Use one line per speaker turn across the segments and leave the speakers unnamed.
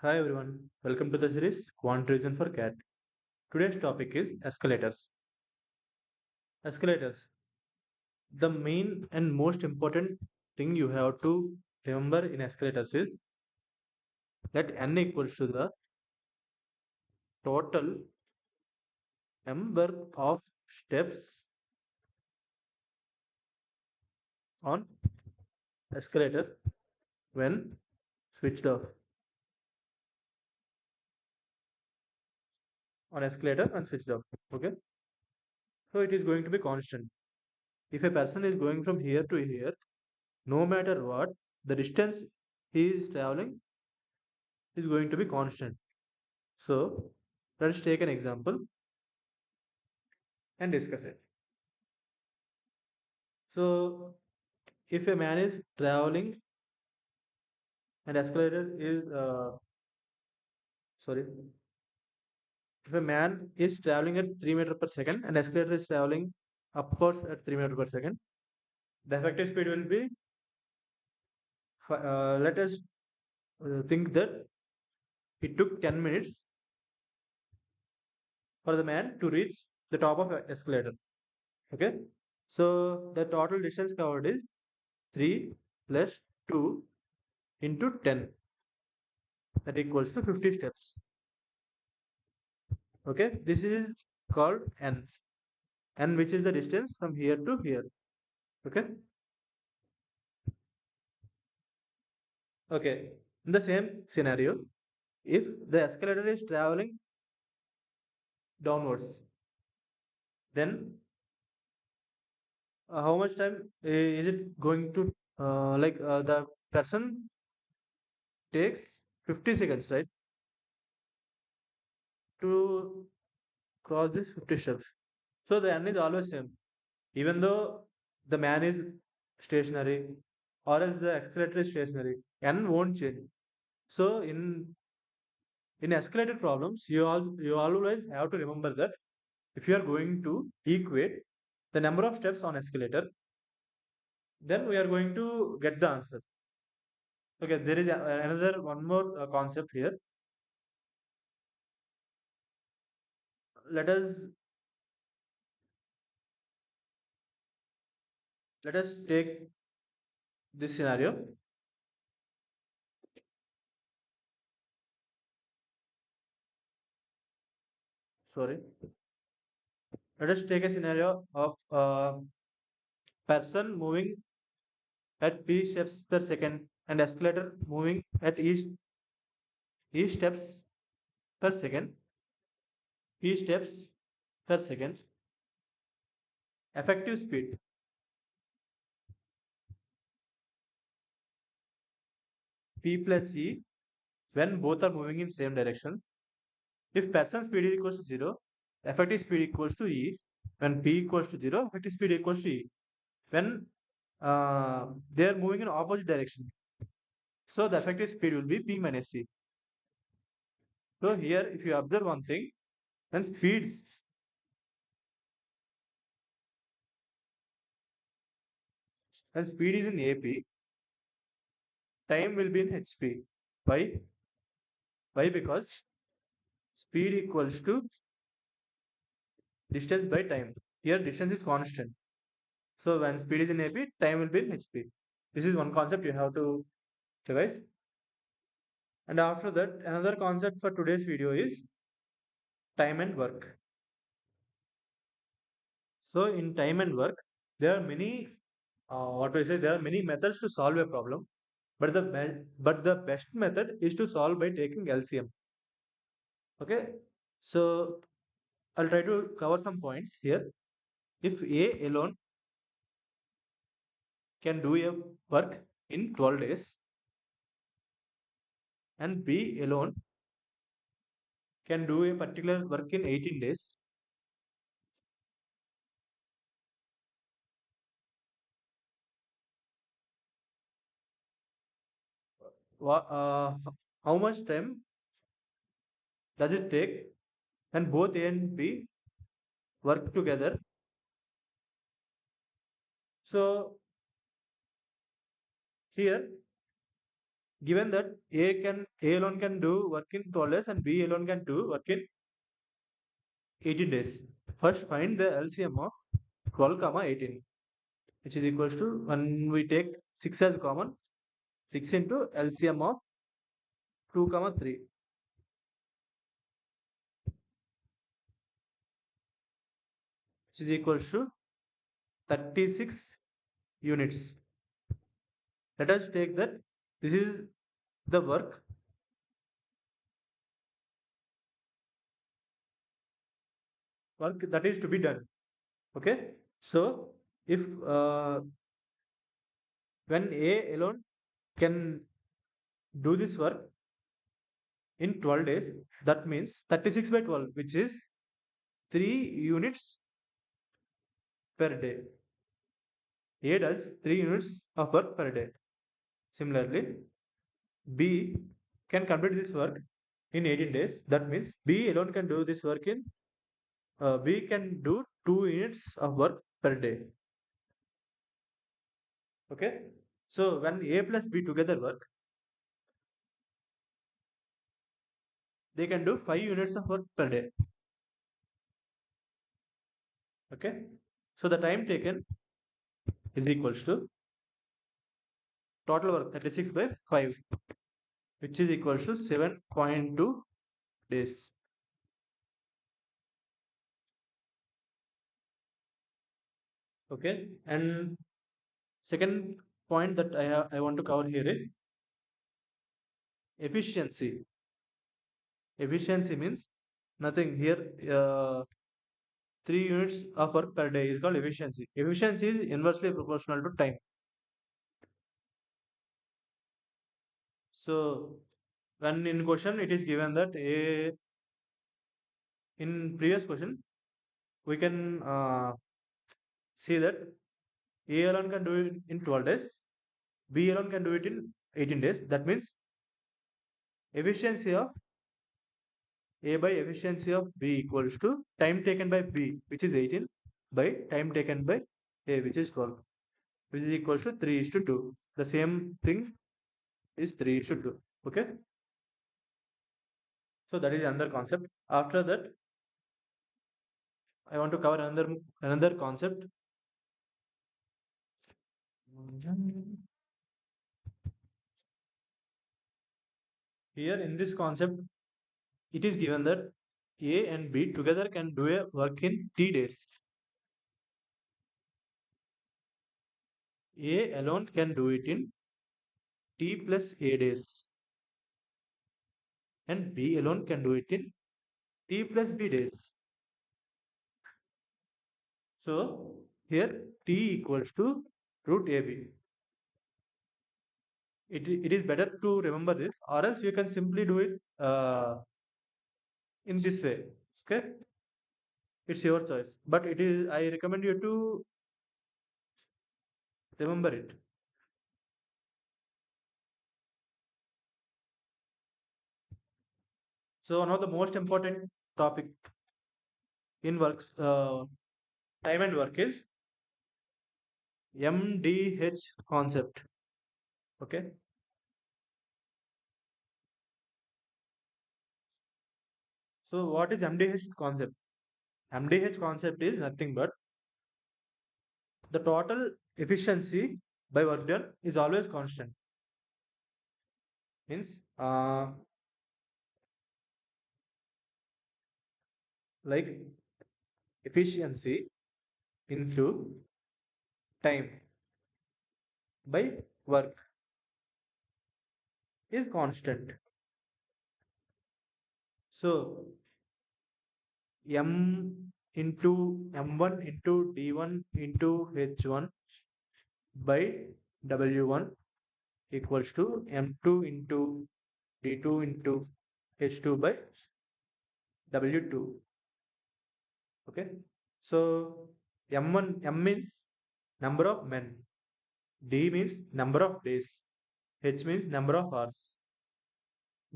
Hi everyone, welcome to the series Quant Reason for Cat. Today's topic is escalators. Escalators. The main and most important thing you have to remember in escalators is that n equals to the total number of steps on escalator when switched off. On escalator and switched off. Okay. So it is going to be constant. If a person is going from here to here, no matter what, the distance he is traveling is going to be constant. So let's take an example and discuss it. So if a man is traveling and escalator is sorry, if a man is traveling at 3 meters per second and escalator is traveling upwards at 3 meters per second, the effective speed will be let us think that it took 10 minutes for the man to reach the top of a escalator. Okay, so the total distance covered is 3 plus 2 into 10, that equals to 50 steps. Okay, this is called n which is the distance from here to here. Okay, okay, in the same scenario, if the escalator is traveling downwards, then how much time is it going to the person takes 50 seconds, right, to cross this 50 steps. So the n is always same, even though the man is stationary or else the accelerator is stationary, n won't change. So in escalated problems, you always have to remember that if you are going to equate the number of steps on escalator, then we are going to get the answer. Okay, there is another one more concept here. Let us let us take this scenario. Sorry, let us take a scenario of person moving at p steps per second and escalator moving at e steps per second, p steps per second. Effective speed p plus e when both are moving in same direction. If person speed is equals to 0, effective speed equals to e. When p equals to 0, effective speed equals to e. When they are moving in opposite direction, so the effective speed will be p minus c. So here, if you observe one thing, when speeds when speed is in AP, time will be in HP. Why? Why? Because speed equals to distance by time. Here, distance is constant. So when speed is in AP, time will be in HP. This is one concept you have to revise. And after that, another concept for today's video is time and work. So in time and work, there are many, what do I say? There are many methods to solve a problem, but the best method is to solve by taking LCM. Okay, so I'll try to cover some points here. If A alone can do a work in 12 days and B alone can do a particular work in 18 days, how much time does it take when both A and B work together? So here Given that A alone can do work in 12 days and B alone can do work in 18 days. First find the LCM of 12 comma 18, which is equals to, when we take 6 as common, 6 into LCM of 2 comma 3, which is equals to 36 units. Let us take that this is the work that is to be done. Okay, so if when A alone can do this work in 12 days, that means 36 by 12, which is 3 units per day. A does 3 units of work per day. Similarly, B can complete this work in 18 days. That means B alone can do this work in B can do 2 units of work per day. Okay. So when A plus B together work, they can do 5 units of work per day. Okay. So the time taken is equals to total work 36 by 5, which is equals to 7.2 days. Okay. And second point that I want to cover here is efficiency. Efficiency means nothing here. 3 units of work per day is called efficiency. Efficiency is inversely proportional to time. So when in question it is given that A, in previous question we can see that A alone can do it in 12 days, B alone can do it in 18 days. That means efficiency of A by efficiency of B equals to time taken by B, which is 18, by time taken by A, which is 12, which is equals to 3 is to 2. The same thing is 3 is to 2. Okay. So that is another concept. After that, I want to cover another concept. Here in this concept, it is given that A and B together can do a work in T days. A alone can do it in T plus A days, and B alone can do it in T plus B days. So here T equals to root AB. It is better to remember this, or else you can simply do it in this way. Okay, it's your choice, but it is, I recommend you to remember it. So one of the most important topic in works, time and work, is MDH concept. Okay. So what is MDH concept? MDH concept is nothing but the total efficiency by work done is always constant. Means like efficiency into time by work is constant. So M into M1 into D1 into H1 by W1 equals to M2 into D2 into H2 by W2. Okay. So M means number of men, D means number of days, H means number of hours,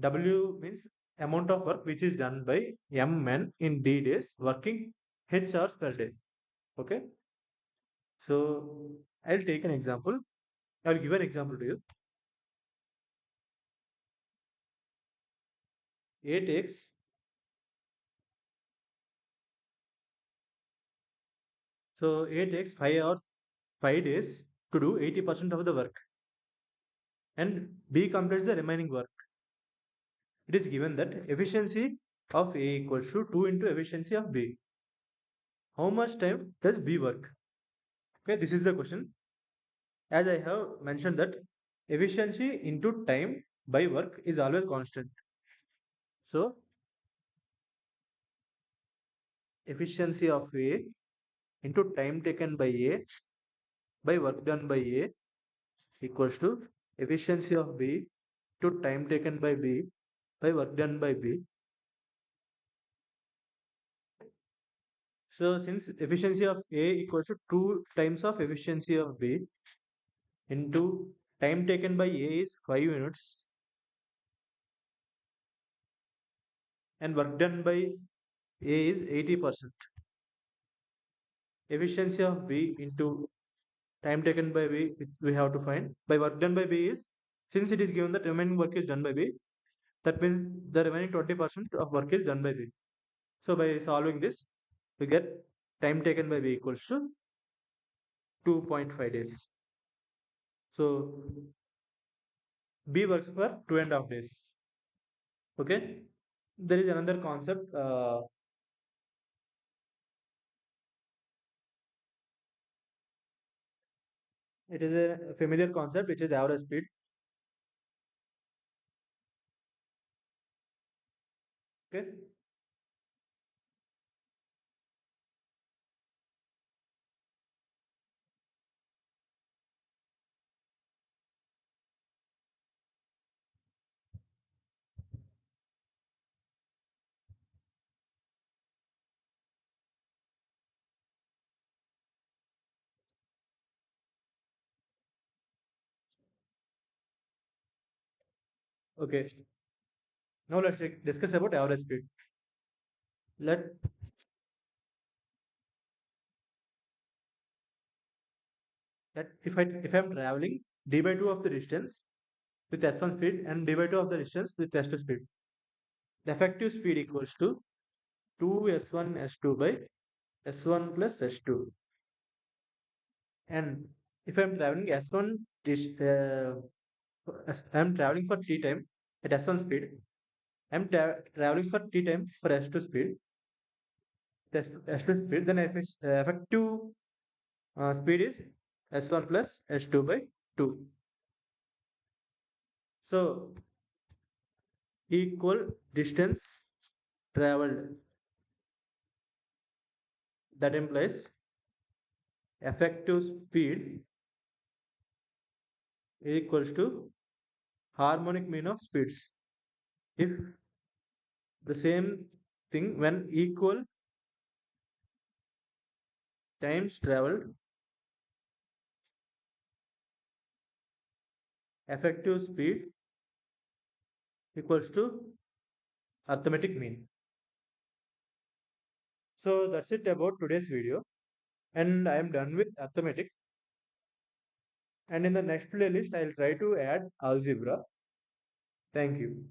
W means amount of work which is done by M men in D days working H hours per day. Okay. So I'll take an example. I'll give an example to you. A takes, so A takes 5 hours, 5 days to do 80% of the work, and B completes the remaining work. It is given that efficiency of A equals to 2 into efficiency of B. How much time does B work? Okay, this is the question. As I have mentioned that efficiency into time by work is always constant. So efficiency of A into time taken by A by work done by A equals to efficiency of B to time taken by B by work done by B. So since efficiency of A equals to 2 times of efficiency of B into time taken by A is 5 units and work done by A is 80%. Efficiency of B into time taken by B, which we have to find by work done by B is, since it is given that remaining work is done by B, that means the remaining 20% of work is done by B. So by solving this, we get time taken by B equals to 2.5 days. So B works for 2.5 days. Okay. There is another concept. It is a familiar concept, which is average speed. Okay. Okay. Now let's discuss about average speed. Let that if I'm traveling d by 2 of the distance with s1 speed and d by 2 of the distance with s2 speed, the effective speed equals to 2 s1 s2 by s1 plus s2. And if I'm traveling s1 I'm traveling for t time at s1 speed, I'm traveling for t time for s2 speed, s2 speed, then effective speed is s1 plus s2 by 2. So equal distance traveled, that implies effective speed equals to harmonic mean of speeds. If the same thing when equal times traveled, effective speed equals to arithmetic mean. So that's it about today's video, and I am done with arithmetic. And in the next playlist, I'll try to add algebra. Thank you.